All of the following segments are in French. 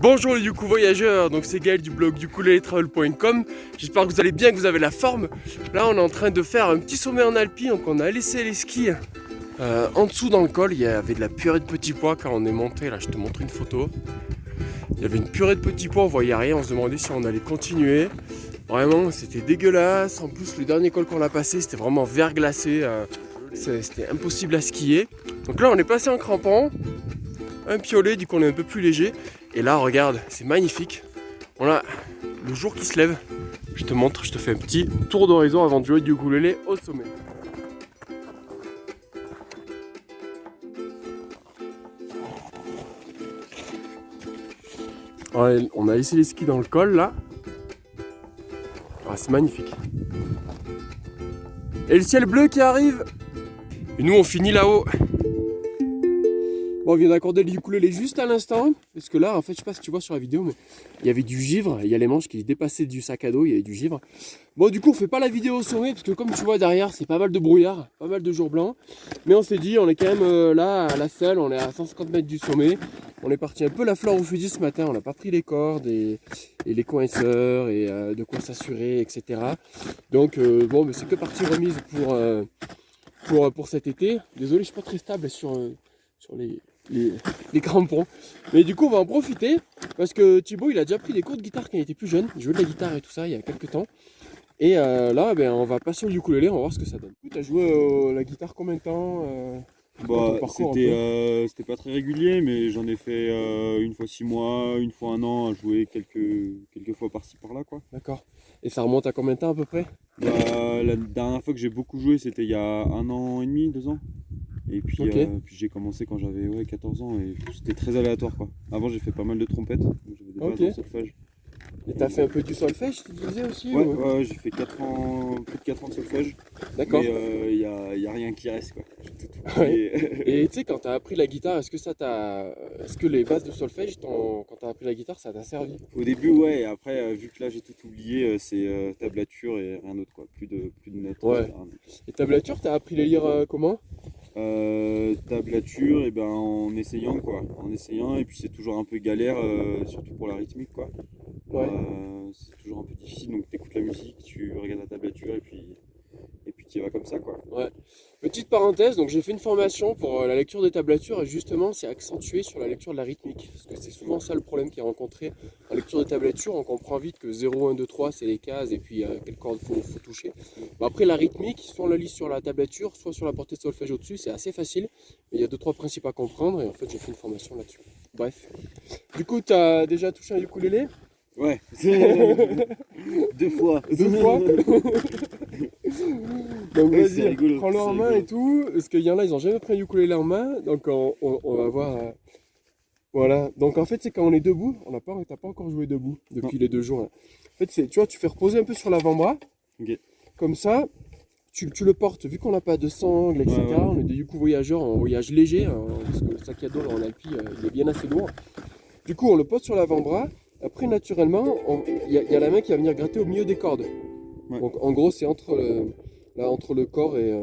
Bonjour les Yuku voyageurs, donc c'est Gaël du blog ukuleletravel.com. J'espère que vous allez bien, que vous avez la forme. Là on est en train de faire un petit sommet en alpi, donc on a laissé les skis en dessous dans le col. Il y avait de la purée de petits pois quand on est monté, là je te montre une photo. Il y avait une purée de petits pois, on voyait rien, on se demandait si on allait continuer. Vraiment c'était dégueulasse, en plus le dernier col qu'on a passé c'était vraiment verglacé, c'était impossible à skier. Donc là on est passé en crampon, un piolet, du coup on est un peu plus léger. Et là regarde, c'est magnifique. On a le jour qui se lève. Je te montre, je te fais un petit tour d'horizon avant de jouer du ukulélé au sommet. Ouais, on a laissé les skis dans le col là. Ah, c'est magnifique. Et le ciel bleu qui arrive. Et nous on finit là-haut. Bon, on vient d'accorder le ukulélé juste à l'instant, parce que là, en fait, je sais pas si tu vois sur la vidéo, mais il y avait du givre, il y a les manches qui dépassaient du sac à dos, il y avait du givre. Bon, du coup, on fait pas la vidéo au sommet, parce que comme tu vois derrière, c'est pas mal de brouillard, pas mal de jours blancs. Mais on s'est dit, on est quand même là, à la selle, on est à 150 mètres du sommet. On est parti un peu la fleur au fusil ce matin, on n'a pas pris les cordes et les coinceurs et de quoi s'assurer, etc. Donc, bon, mais c'est que partie remise pour cet été. Désolé, je suis pas très stable sur les crampons. Mais du coup on va en profiter parce que Thibaut il a déjà pris des cours de guitare quand il était plus jeune. Il jouait de la guitare et tout ça il y a quelques temps. Et là ben, on va passer au ukulélé, on va voir ce que ça donne. Tu as joué la guitare combien de temps Bah, c'était pas très régulier, mais j'en ai fait une fois 6 mois, une fois 1 an, à jouer quelques fois par-ci par-là, quoi. D'accord. Et ça remonte à combien de temps à peu près? Bah, la dernière fois que j'ai beaucoup joué, c'était il y a 1 an et demi, 2 ans. Et puis, Okay. puis j'ai commencé quand j'avais 14 ans et c'était très aléatoire, quoi. Avant j'ai fait pas mal de trompettes, donc j'avais des bases en solfège. Et t'as fait un peu du solfège, tu disais aussi? Ouais, Ou... ouais, j'ai fait 4 ans, plus de 4 ans de solfège. D'accord. Mais y a rien qui reste, quoi. Ouais. Et tu sais, quand t'as appris la guitare, est-ce que les bases de solfège, quand t'as appris la guitare, ça t'a servi? Au début, ouais, et après, vu que là j'ai tout oublié, c'est tablature et rien d'autre, quoi. Plus de notes. Ouais. Etc. Et tablature, t'as appris les lire comment? Tablature, et ben en essayant, quoi. En essayant, et puis c'est toujours un peu galère, surtout pour la rythmique, quoi. Ouais. C'est toujours un peu difficile, donc t'écoutes la musique, tu regardes la tablature, et puis tu y vas comme ça, quoi. Ouais. Petite parenthèse, donc j'ai fait une formation pour la lecture des tablatures et justement c'est accentué sur la lecture de la rythmique. Parce que c'est souvent ça le problème qui est rencontré en lecture des tablatures. On comprend vite que 0, 1, 2, 3 c'est les cases et puis quelle corde faut toucher. Bon, après la rythmique, soit on la lit sur la tablature, soit sur la portée de solfège au-dessus, c'est assez facile. Mais il y a 2-3 principes à comprendre et en fait j'ai fait une formation là-dessus. Bref. Du coup, tu as déjà touché un ukulélé? Ouais. 2 fois. 2 fois. Donc Ouais, vas-y, prends-le en main et tout, parce qu'il y en a, ils n'ont jamais pris un ukulélé en main, donc on va voir. Voilà, donc en fait, c'est quand on est debout, t'as pas encore joué debout depuis les 2 jours. Là. En fait, tu vois, tu fais reposer un peu sur l'avant-bras, Okay. comme ça, tu le portes, vu qu'on n'a pas de sangle, etc. Ouais. On est des yuku voyageurs, on voyage léger, hein, parce que le sac à dos en Alpi, il est bien assez lourd. Du coup, on le pose sur l'avant-bras, après, naturellement, il y a la main qui va venir gratter au milieu des cordes. Ouais. Donc en gros, c'est entre le corps et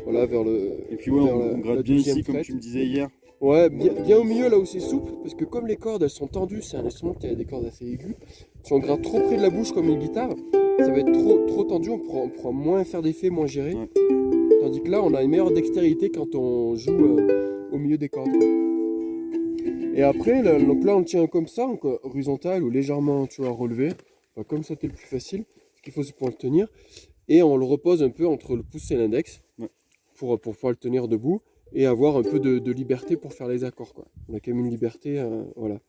voilà, vers le. Et puis ouais, on gratte bien ici, comme tu me disais hier. Ouais, bien au milieu, là où c'est souple, parce que comme les cordes elles sont tendues, c'est un instrument qui a des cordes assez aiguës. Si on gratte trop près de la bouche comme une guitare, ça va être trop tendu, on pourra moins faire d'effet, moins gérer. Ouais. Tandis que là, on a une meilleure dextérité quand on joue au milieu des cordes. Et après, donc là, on le tient comme ça, donc horizontal ou légèrement, tu vois, relevé. Enfin, comme ça, c'est le plus facile. Ce qu'il faut, c'est pour le tenir. Et on le repose un peu entre le pouce et l'index, ouais, pour pouvoir le tenir debout et avoir un peu de liberté pour faire les accords, quoi. On a quand même une liberté, voilà.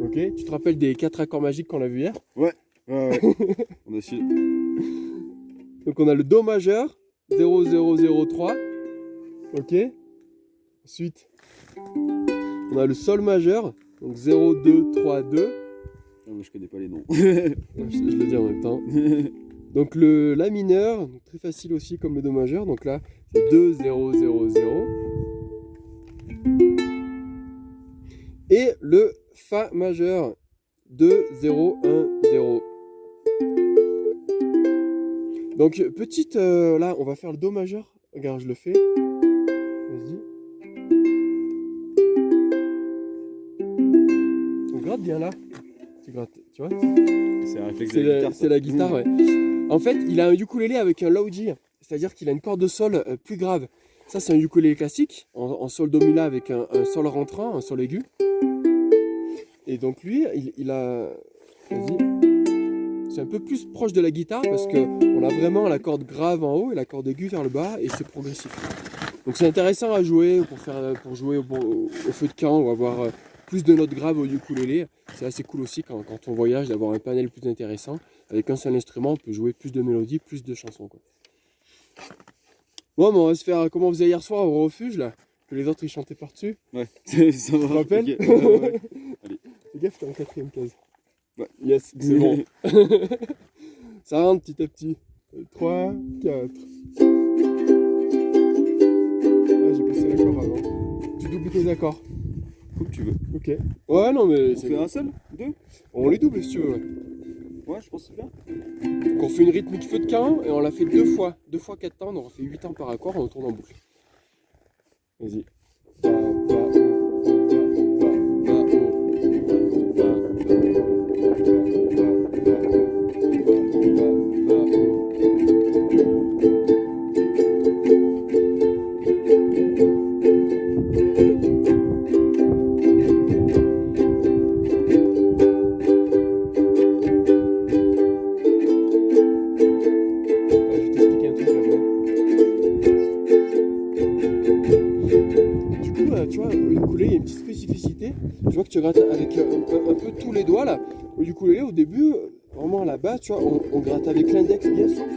Ok, tu te rappelles des 4 accords magiques qu'on a vu hier? Ouais. On a su... Donc on a le Do majeur, 0, 0, 0, 3. Ok. Ensuite, on a le Sol majeur, donc 0, 2, 3, 2. Moi je connais pas les noms. je le dis en même temps. Donc le La mineur, donc très facile aussi comme le Do majeur. Donc là, c'est 2, 0, 0, 0. Et le Fa majeur, 2, 0, 1, 0. Donc petite, là, on va faire le Do majeur. Regarde, je le fais. Vas-y. grattes bien là. Tu grattes, tu vois. C'est un réflexe de la guitare. C'est la guitare, ouais. En fait, il a un ukulélé avec un low G, c'est-à-dire qu'il a une corde de sol plus grave. Ça, c'est un ukulélé classique, en sol do mi la avec un sol rentrant, un sol aigu. Et donc lui, il a... Vas-y. C'est un peu plus proche de la guitare parce qu'on a vraiment la corde grave en haut et la corde aiguë vers le bas et c'est progressif. Donc c'est intéressant à jouer pour jouer au feu de camp ou avoir plus de notes graves au ukulélé. C'est assez cool aussi quand on voyage d'avoir un panel plus intéressant. Avec un seul instrument, on peut jouer plus de mélodies, plus de chansons, quoi. Bon, mais on va se faire comme on faisait hier soir au refuge là, que les autres ils chantaient par-dessus. Ouais, ça va. Tu te rappelles? Okay. Ouais. Allez. Fais gaffe, t'es en 4ème case. Ouais. Yes, c'est bon. Ça rentre petit à petit. 3, 4. Ah, j'ai passé l'accord avant. Tu doubles tes accords. Comme tu veux. Ok. Ouais, non, mais. On fait un seul? Deux? On les double si tu veux, ouais. Ouais, je pense que c'est bien. Donc on fait une rythmique feu de camp et on l'a fait 2 fois 4 temps, donc on fait 8 temps par accord et on tourne en boucle. Vas-y. Tu vois, au ukulélé, il y a une petite spécificité. Je vois que tu grattes avec un peu tous les doigts là. Au ukulélé, au début, vraiment à la base, tu vois, on gratte avec l'index bien souple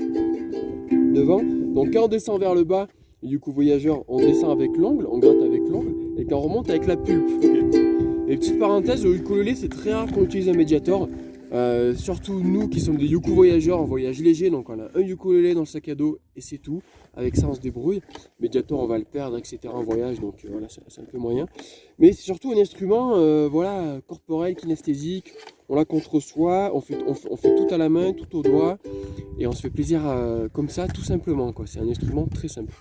devant. Donc quand on descend vers le bas, et du coup voyageur, on descend avec l'ongle, on gratte avec l'ongle, et quand on remonte avec la pulpe. Et petite parenthèse, au ukulélé, c'est très rare qu'on utilise un médiator. Surtout nous qui sommes des yuku voyageurs en voyage léger, donc on a un ukulélé dans le sac à dos et c'est tout. Avec ça on se débrouille. Médiator on va le perdre, etc. en voyage, donc voilà, c'est un peu moyen. Mais c'est surtout un instrument voilà, corporel, kinesthésique. On l'a contre soi, on fait tout à la main, tout au doigt, et on se fait plaisir comme ça, tout simplement, quoi. C'est un instrument très simple.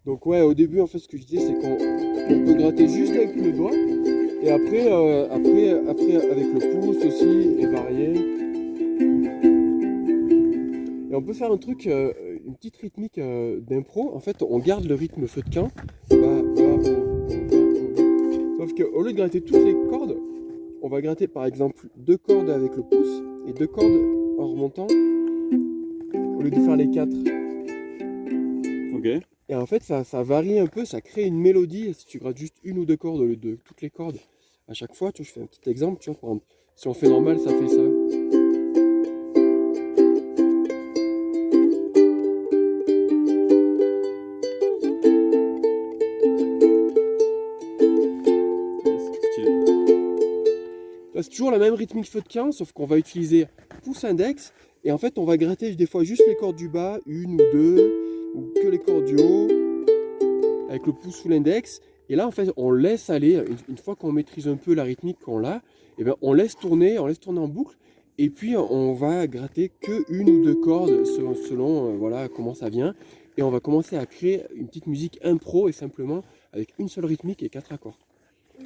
Donc ouais, au début en fait ce que je disais c'est qu'on peut gratter juste avec le doigt. Et après avec le pouce aussi, et varier. Et on peut faire un truc, une petite rythmique d'impro. En fait, on garde le rythme feu de camp. Sauf qu'au lieu de gratter toutes les cordes, on va gratter par exemple 2 cordes avec le pouce et 2 cordes en remontant, au lieu de faire les 4. Ok. Et en fait, ça varie un peu, ça crée une mélodie si tu grattes juste 1 ou 2 cordes au lieu de toutes les cordes. À chaque fois, tu vois, je fais un petit exemple, tu vois, par exemple, si on fait normal, ça fait ça. C'est toujours la même rythmique feu de camp, sauf qu'on va utiliser pouce index, et en fait, on va gratter des fois juste les cordes du bas, 1 ou 2, ou que les cordes du haut, avec le pouce ou l'index. Et là, en fait, on laisse aller, une fois qu'on maîtrise un peu la rythmique qu'on a, et ben, on laisse tourner en boucle, et puis on va gratter que 1 ou 2 cordes selon voilà, comment ça vient, et on va commencer à créer une petite musique impro, et simplement avec une seule rythmique et 4 accords.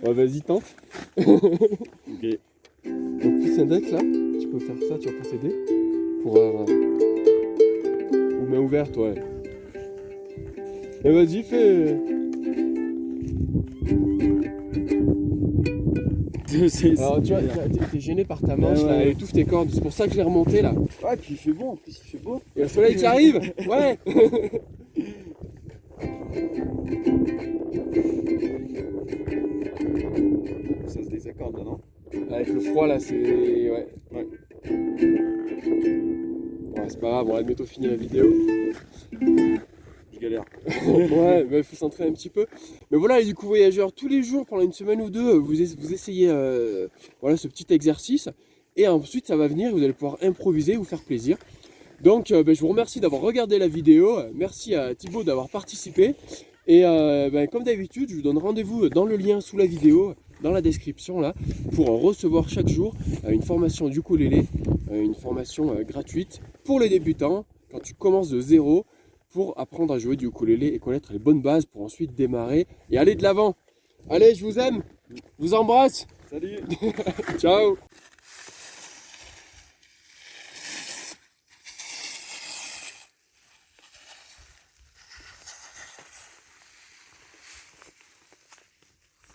Ouais, vas-y, tente. Ok. Donc, plus index là, tu peux faire ça, tu vas procéder, pour ou main ouverte, ouais. Et vas-y, fais... Alors tu vois, t'es gêné par ta manche là, elle étouffe tes cordes, c'est pour ça que je l'ai remonté là. Ouais, puis il fait beau, en plus il fait beau. Et le soleil qui arrive. Ouais. Ça se désaccorde là, non? Avec le froid là, c'est... Ouais. Ouais. Bon, c'est pas grave, on va bientôt finir la vidéo. Je galère. Ouais, il faut s'entraîner un petit peu. Mais voilà, les yuku voyageurs, tous les jours, pendant une semaine ou deux, vous essayez voilà, ce petit exercice. Et ensuite, ça va venir, vous allez pouvoir improviser, vous faire plaisir. Donc, je vous remercie d'avoir regardé la vidéo. Merci à Thibaut d'avoir participé. Et comme d'habitude, je vous donne rendez-vous dans le lien sous la vidéo, dans la description, là, pour recevoir chaque jour une formation ukulélé, une formation gratuite pour les débutants, quand tu commences de zéro, pour apprendre à jouer du ukulélé et connaître les bonnes bases pour ensuite démarrer et aller de l'avant. Allez, je vous aime, je vous embrasse. Salut. Ciao.